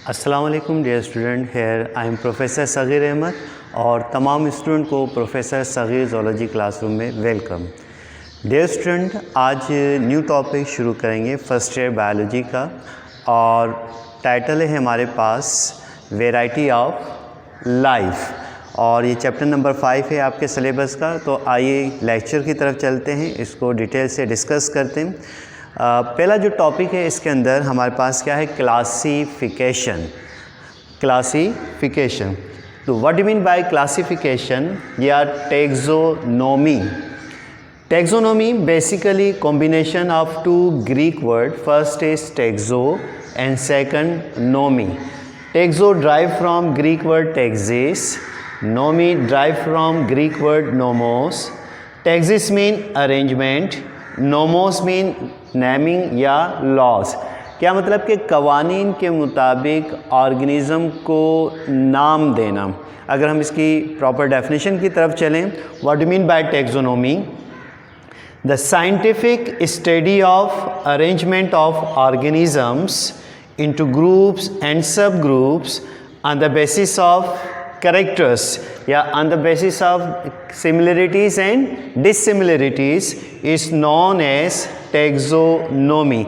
अस्सलाम वालेकुम dear student, here I am professor Sagir Ahmad और तमाम स्टूडेंट को प्रोफेसर सगीर ज़ूलॉजी क्लासरूम में वेलकम। डियर स्टूडेंट, आज न्यू टॉपिक शुरू करेंगे फर्स्ट ईयर बायोलॉजी का और टाइटल है हमारे पास वैरायटी ऑफ लाइफ और ये चैप्टर नंबर 5 है आपके सिलेबस का। तो आइए लेक्चर की तरफ चलते हैं, इसको डिटेल से डिस्कस करते हैं। पहला जो टॉपिक है इसके अंदर हमारे पास क्या है, क्लासिफिकेशन। तो what do mean by classification या taxonomy. Taxonomy basically combination of two Greek word, first is taxo and second nomy. Taxo drive from Greek word taxis, nomy drive from Greek word nomos. Taxis mean arrangement, nomos mean naming या laws. क्या मतलब कि कवानीन के मुताबिक organism को नाम देना। अगर हम इसकी प्रॉपर डेफिनेशन की तरफ चलें, what do mean by taxonomy, the scientific study of arrangement of organisms into groups and sub groups on the basis of characters या on the basis of similarities and dissimilarities is known as taxonomy।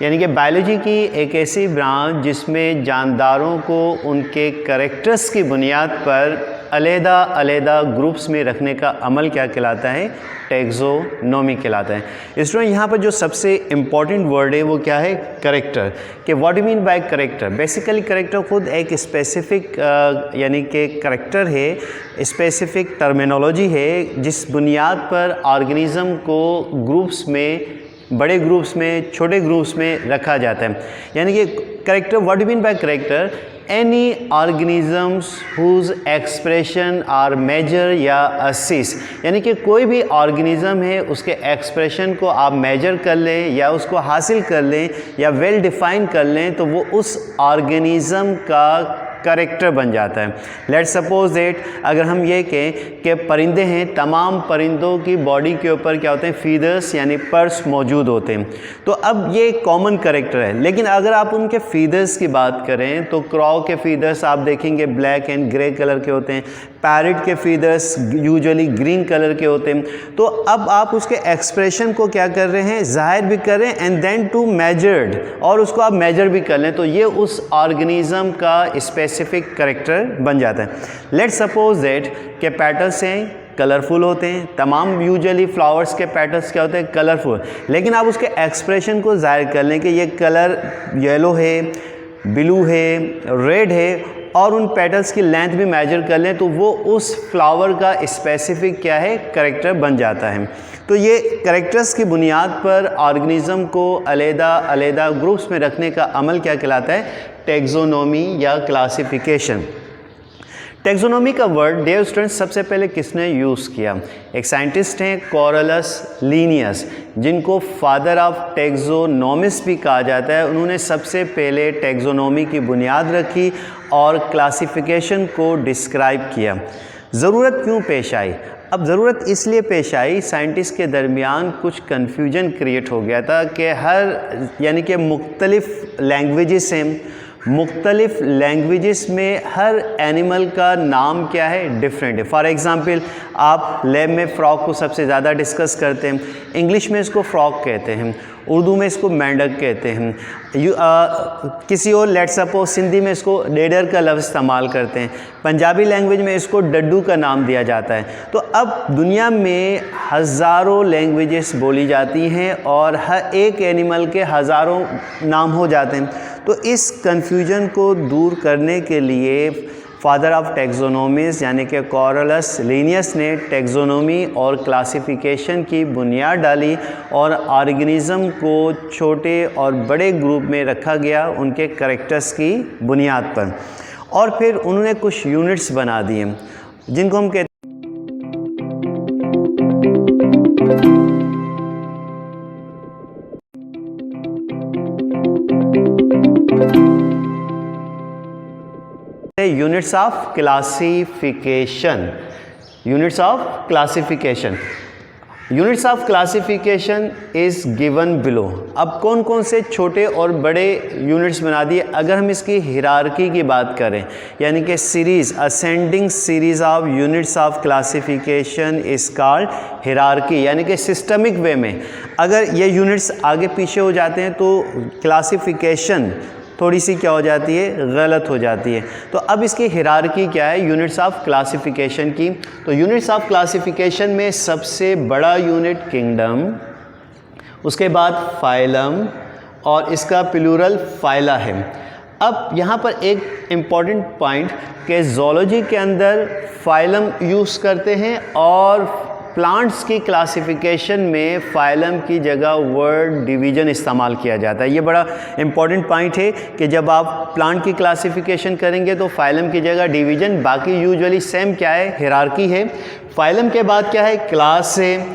यानी कि biology की एक ऐसी branch जिसमें जानदारों को उनके characters की बुनियाद पर अलग-अलग ग्रुप्स में रखने का अमल क्या कहलाता है, टैक्सोनॉमी कहलाता है। स्टूडेंट, यहाँ पर जो सबसे इम्पॉर्टेंट वर्ड है वो क्या है, करेक्टर। कि what do mean by character. Basically character खुद एक स्पेसिफिक यानी कि करेक्टर है, स्पेसिफिक टर्मिनोलॉजी है जिस बुनियाद पर ऑर्गेनिज़म को ग्रुप्स में, बड़े ग्रुप्स में, छोटे ग्रुप्स में रखा जाता है। यानी कि character, what do mean by character, any organisms whose expression are measure या असिस। यानी कि कोई भी ऑर्गेनिज़म है उसके एक्सप्रेशन को आप मेजर कर लें या उसको हासिल कर लें या वेल डिफाइन कर लें तो वो उस ऑर्गेनिज़म का करेक्टर बन जाता है। लेट्स सपोज दैट अगर हम ये कहें कि परिंदे हैं, तमाम परिंदों की बॉडी के ऊपर क्या होते हैं, फीदर्स यानी पर्स मौजूद होते हैं। तो अब ये कॉमन करेक्टर है। लेकिन अगर आप उनके फीदर्स की बात करें तो क्रॉ के फीदर्स आप देखेंगे ब्लैक एंड ग्रे कलर के होते हैं, पैरट के फीदर्स यूजुअली ग्रीन कलर के होते हैं। तो अब आप उसके एक्सप्रेशन को क्या कर रहे हैं, जाहिर भी कर रहे हैं एंड देन टू मेजर्ड, और उसको आप मेजर भी कर लें तो ये उस ऑर्गेनिज़म का स्पेसिफिक करेक्टर बन जाता है। लेट्स सपोज दैट के पेटल्स हैं, कलरफुल होते हैं, तमाम यूजुअली फ्लावर्स के पेटल्स क्या होते हैं, कलरफुल। लेकिन आप उसके एक्सप्रेशन को जाहिर कर लें कि ये कलर येलो है, ब्लू है, रेड है और उन पेटल्स की लेंथ भी मेजर कर लें तो वो उस फ्लावर का स्पेसिफिक क्या है, करेक्टर बन जाता है। तो ये करेक्टर्स की बुनियाद पर ऑर्गेनिज़म को अलग-अलग ग्रुप्स में रखने का अमल क्या कहलाता है, टैक्सोनॉमी या क्लासिफिकेशन। टैक्सोनॉमी का वर्ड डियर स्टूडेंट्स सबसे पहले किसने यूज़ किया, एक साइंटिस्ट हैं कोरलस लीनियस, जिनको फादर ऑफ टैक्सोनॉमिस्ट भी कहा जाता है। उन्होंने सबसे पहले टैक्सोनॉमी की बुनियाद रखी और क्लासिफिकेशन को डिस्क्राइब किया। ज़रूरत क्यों पेश आई, अब ज़रूरत इसलिए पेश आई, साइंटिस्ट के दरमियान कुछ कन्फ्यूजन क्रिएट हो गया था कि यानी कि मुख्तलिफ लैंग्वेजेस हैं, मुख्तलिफ लैंग्वेजेस में हर एनिमल का नाम क्या है, डिफरेंट है। फॉर एग्ज़ाम्पल आप लैब में फ्रॉक को सबसे ज़्यादा डिस्कस करते हैं, इंग्लिश में इसको फ्रॉक कहते हैं, उर्दू में इसको मेंढक कहते हैं, किसी और लेट्स सपोज सिंधी में इसको डेडर का लफ्ज़ इस्तेमाल करते हैं, पंजाबी लैंग्वेज में इसको डड्डू का नाम दिया जाता है। तो अब दुनिया में हज़ारों लैंग्वेजेस बोली जाती हैं और हर एक एनिमल के हज़ारों नाम हो जाते हैं। तो इस कन्फ्यूजन को दूर करने के लिए फादर ऑफ टैक्सोनॉमिस्ट यानी कि कोरलस लीनियस ने टैक्सोनॉमी और क्लासिफिकेशन की बुनियाद डाली और ऑर्गेनिज़म को छोटे और बड़े ग्रुप में रखा गया उनके करेक्टर्स की बुनियाद पर। और फिर उन्होंने कुछ यूनिट्स बना दिए जिनको हम कहते units of classification. Units of classification units of classification is given below. अब कौन कौन से छोटे और बड़े यूनिट्स बना दिए। अगर हम इसकी हिरार्की की बात करें, यानी कि series, ascending series of units of classification is called hierarchy, यानी कि सिस्टमिक वे में अगर ये यूनिट्स आगे पीछे हो जाते हैं तो क्लासिफिकेशन थोड़ी सी क्या हो जाती है, गलत हो जाती है। तो अब इसकी हिरार्की क्या है यूनिट्स ऑफ क्लासिफिकेशन की। तो यूनिट्स ऑफ क्लासिफिकेशन में सबसे बड़ा यूनिट किंगडम, उसके बाद फाइलम और इसका प्लूरल फाइला है। अब यहाँ पर एक इम्पॉर्टेंट पॉइंट कि ज़ूलॉजी के अंदर फाइलम यूज़ करते हैं और प्लांट्स की क्लासिफिकेशन में फाइलम की जगह वर्ड डिवीज़न इस्तेमाल किया जाता है। ये बड़ा इंपॉर्टेंट पॉइंट है कि जब आप प्लांट की क्लासिफिकेशन करेंगे तो फाइलम की जगह डिवीज़न, बाकी यूजुअली सेम क्या है, हिरार्की है। फाइलम के बाद क्या है, क्लास है,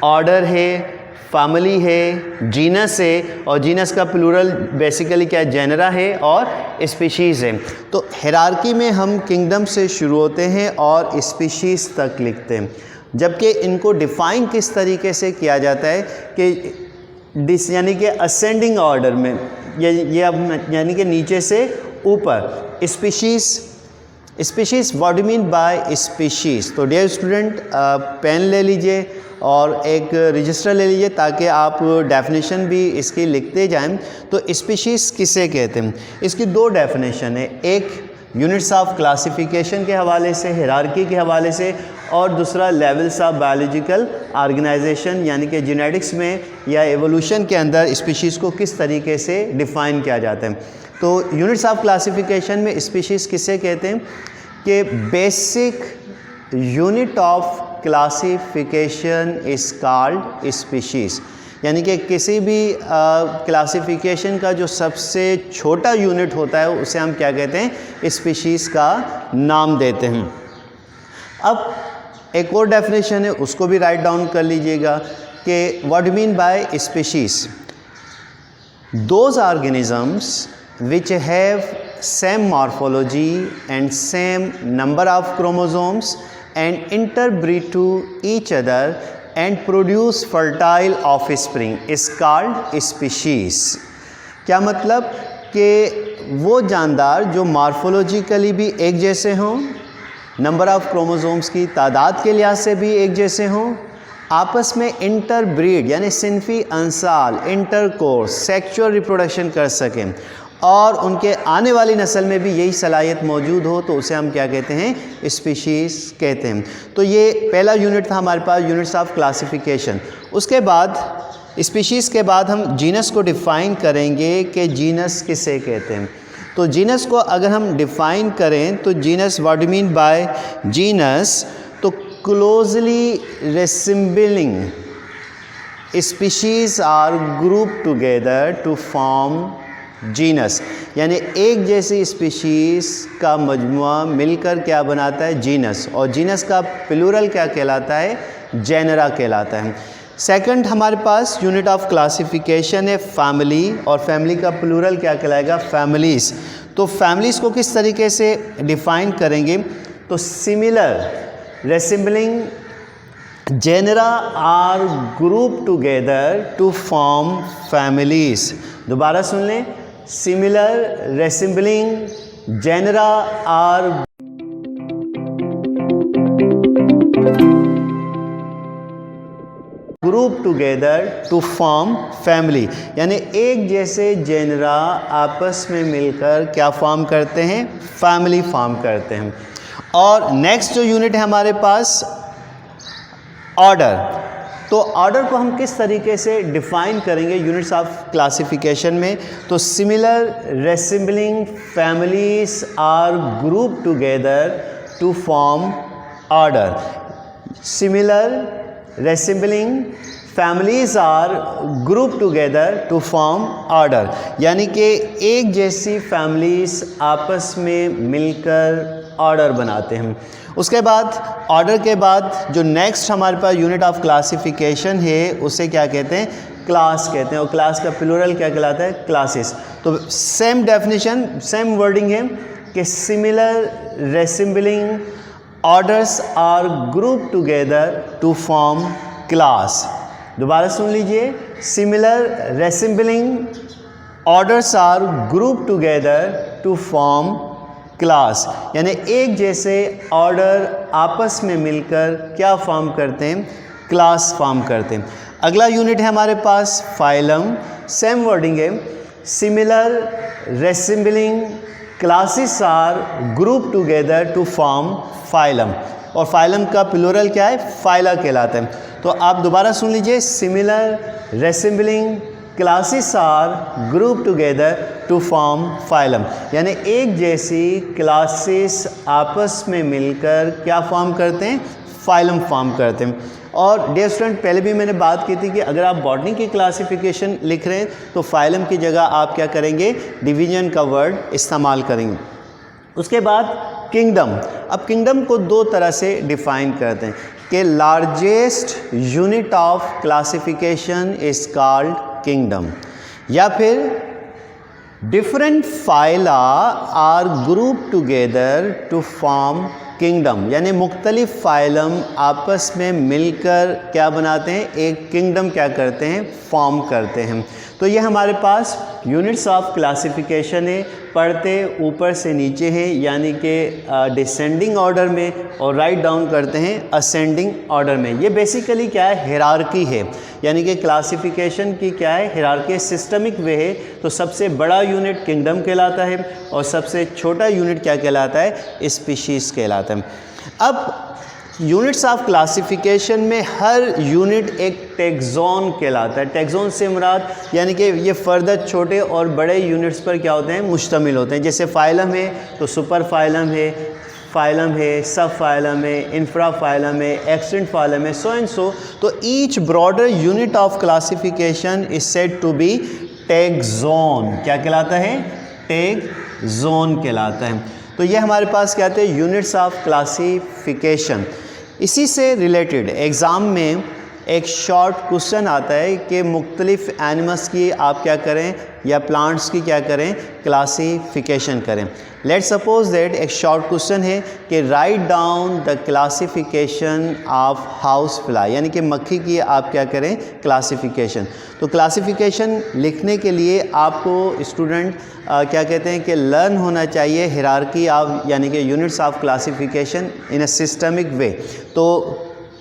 ऑर्डर है, फैमिली है, जीनस है, और जीनस का प्लूरल बेसिकली क्या है, जेनरा है और स्पीशीज़ है। तो हिरार्की में हम किंगडम से शुरू होते हैं और स्पीशीज़ तक लिखते हैं, जबकि इनको डिफ़ाइन किस तरीके से किया जाता है कि यानी कि असेंडिंग ऑर्डर में, ये अब यानी कि नीचे से ऊपर। Species what do mean by species. तो डियर स्टूडेंट पेन ले लीजिए और एक रजिस्टर ले लीजिए ताकि आप डेफिनेशन भी इसकी लिखते जाएं। तो स्पीशीज़ किसे कहते हैं, इसकी दो डेफिनेशन है, एक यूनिट्स ऑफ क्लासिफिकेशन के हवाले से, हिरार्की के हवाले से, और दूसरा लेवल्स ऑफ बायोलॉजिकल ऑर्गेनाइजेशन, यानी कि जेनेटिक्स में या एवोल्यूशन के अंदर स्पीशीज़ को किस तरीके से डिफ़ाइन किया जाता है। तो यूनिट्स ऑफ क्लासिफिकेशन में स्पीशीज़ किसे कहते हैं कि basic unit of classification is called species, यानी कि किसी भी क्लासिफिकेशन का जो सबसे छोटा यूनिट होता है उसे हम क्या कहते हैं, स्पीशीज़ का नाम देते हैं। अब एक और डेफिनेशन है, उसको भी राइट डाउन कर लीजिएगा कि what do mean by species, those organisms which have same morphology and same number of chromosomes and interbreed to each other and produce fertile offspring is called species. क्या मतलब कि वो जानदार जो मॉर्फोलॉजिकली भी एक जैसे हों, नंबर ऑफ़ क्रोमोसोम्स की तादाद के लिहाज से भी एक जैसे हों, आपस में इंटरब्रीड यानी सिनफी अंसाल, इंटरकोर्स, सेक्सुअल रिप्रोडक्शन कर सकें और उनके आने वाली नस्ल में भी यही सलाहियत मौजूद हो, तो उसे हम क्या कहते हैं, स्पीशीज़ कहते हैं। तो ये पहला यूनिट था हमारे पास, यूनिट्स ऑफ क्लासिफिकेशन। उसके बाद स्पीशीज़ के बाद हम जीनस को डिफ़ाइन करेंगे कि जीनस किसे कहते हैं। तो जीनस को अगर हम डिफ़ाइन करें तो genus what do mean by genus, तो closely resembling species are group together to form genus, यानी एक जैसी स्पीशीज़ का मजमुआ मिलकर क्या बनाता है, जीनस, और जीनस का प्लूरल क्या कहलाता है, जेनरा कहलाता है। सेकंड हमारे पास यूनिट ऑफ क्लासिफिकेशन है फैमिली, और फैमिली का प्लूरल क्या कहलाएगा, फैमिलीज़। तो फैमिलीज़ को किस तरीके से डिफ़ाइन करेंगे, तो similar resembling genera are group together to form families. दोबारा सुन लें, similar resembling genera are group together to form family, यानी एक जैसे जेनरा आपस में मिलकर क्या फॉर्म करते हैं, फैमिली फॉर्म करते हैं। और नेक्स्ट जो यूनिट है हमारे पास ऑर्डर, तो ऑर्डर को हम किस तरीके से डिफ़ाइन करेंगे यूनिट्स ऑफ क्लासिफिकेशन में, तो similar resembling families are group together to form order. Similar resembling families are group together to form order, यानी कि एक जैसी फैमिलीज आपस में मिलकर ऑर्डर बनाते हैं। उसके बाद ऑर्डर के बाद जो नेक्स्ट हमारे पास यूनिट ऑफ क्लासिफिकेशन है उसे क्या कहते हैं, क्लास कहते हैं, और क्लास का प्लूरल क्या कहलाता है, क्लासेस। तो सेम डेफिनेशन, सेम वर्डिंग है कि similar resembling orders are group together to form class. दोबारा सुन लीजिए, similar resembling orders are group together to form class, यानी एक जैसे ऑर्डर आपस में मिलकर क्या फॉर्म करते हैं, क्लास फॉर्म करते हैं। अगला यूनिट है हमारे पास फाइलम। सेम वर्डिंग है, similar resembling classes are group together to form phylum, और फाइलम का प्लूरल क्या है, फाइला कहलाता है। तो आप दोबारा सुन लीजिए, similar resembling classes are group together to form phylum, यानी एक जैसी क्लासेस आपस में मिलकर क्या फॉर्म करते हैं, फाइलम फॉर्म करते हैं। और डियर स्टूडेंट, पहले भी मैंने बात की थी कि अगर आप बॉटनी की क्लासिफिकेशन लिख रहे हैं तो फाइलम की जगह आप क्या करेंगे, डिवीजन का वर्ड इस्तेमाल करेंगे। उसके बाद किंगडम। अब किंगडम को दो तरह से डिफाइन करते हैं कि largest unit of classification is called kingdom, या फिर different phyla are group together to form kingdom, यानी मुख्तलिफ फाइलम आपस में मिलकर क्या बनाते हैं, एक किंगडम क्या करते हैं, फॉर्म करते हैं। तो ये हमारे पास यूनिट्स ऑफ क्लासिफिकेशन है, पढ़ते ऊपर से नीचे हैं यानी कि डिसेंडिंग ऑर्डर में, और राइट डाउन करते हैं असेंडिंग ऑर्डर में। ये बेसिकली क्या है, हिरार्की है, यानी कि क्लासिफिकेशन की क्या है, हिरार्की सिस्टमिक वे है। तो सबसे बड़ा यूनिट किंगडम कहलाता है और सबसे छोटा यूनिट क्या कहलाता है, स्पीशीज़ कहलाता है। अब यूनिट्स ऑफ क्लासिफिकेशन में हर यूनिट एक टैक्सोन कहलाता है। टैक्सोन से मुराद यानी कि ये फर्दर छोटे और बड़े यूनिट्स पर क्या होते हैं, मुश्तमिल होते हैं। जैसे फाइलम है तो सुपर फाइलम है, सब फाइलम है, इंफ्रा फाइलम है, एक्सटेंट फाइलम है, सो एंड सो। तो each broader unit of classification is said to be taxon. क्या कहलाता है, टैक्सोन कहलाता है। तो ये हमारे पास क्या आते हैं, यूनिट्स ऑफ क्लासिफिकेशन। इसी से रिलेटेड एग्ज़ाम में एक शॉर्ट क्वेश्चन आता है कि मुख्तलिफ एनिमल्स की आप क्या करें या प्लांट्स की क्या करें, क्लासिफिकेशन करें। लेट सपोज दैट एक शॉर्ट क्वेश्चन है कि write down the classification of house fly, यानी कि मक्खी की आप क्या करें, क्लासिफिकेशन। तो क्लासिफिकेशन लिखने के लिए आपको स्टूडेंट क्या कहते हैं कि लर्न होना चाहिए हिरार्की ऑफ, यानी कि units of classification in a systemic way. तो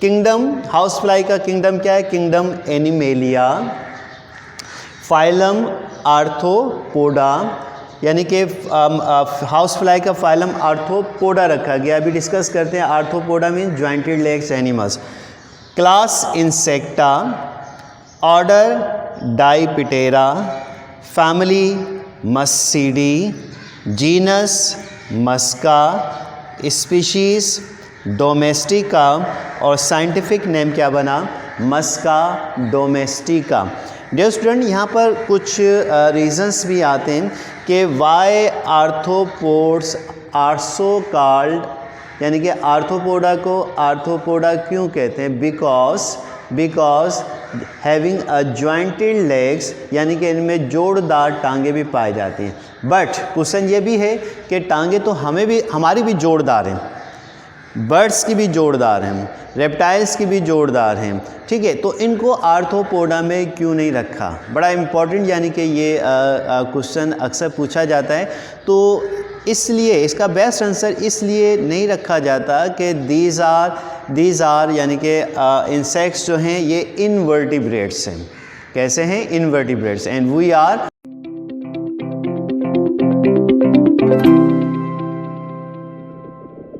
किंगडम, हाउस फ्लाई का किंगडम क्या है, किंगडम एनिमेलिया। फाइलम आर्थ्रोपोडा, यानी कि हाउस फ्लाई का फाइलम आर्थ्रोपोडा रखा गया। अभी डिस्कस करते हैं, Arthropoda mean jointed legs animals. Class Insecta, order Diptera, family Muscidae, genus Musca, species domestica, और साइंटिफिक नेम क्या बना, मस्का डोमेस्टिका। डियर स्टूडेंट, यहाँ पर कुछ रीजंस भी आते हैं कि why arthropods are so called, यानी कि आर्थ्रोपोडा को आर्थ्रोपोडा क्यों कहते हैं, because having a jointed legs, यानी कि इनमें जोड़दार टांगे भी पाई जाती हैं। बट क्वेश्चन ये भी है कि टांगे तो हमारी भी जोड़दार हैं, बर्ड्स की भी जोड़दार हैं, रेप्टाइल्स की भी जोड़दार हैं, ठीक है। तो इनको आर्थ्रोपोडा में क्यों नहीं रखा, बड़ा इम्पॉर्टेंट, यानी कि ये क्वेश्चन अक्सर पूछा जाता है। तो इसलिए इसका बेस्ट आंसर इसलिए नहीं रखा जाता कि दीज आर यानी कि इंसेक्ट्स जो हैं ये इनवर्टिब्रेट्स हैं। कैसे हैं, इनवर्टिब्रेट्स, एंड वी आर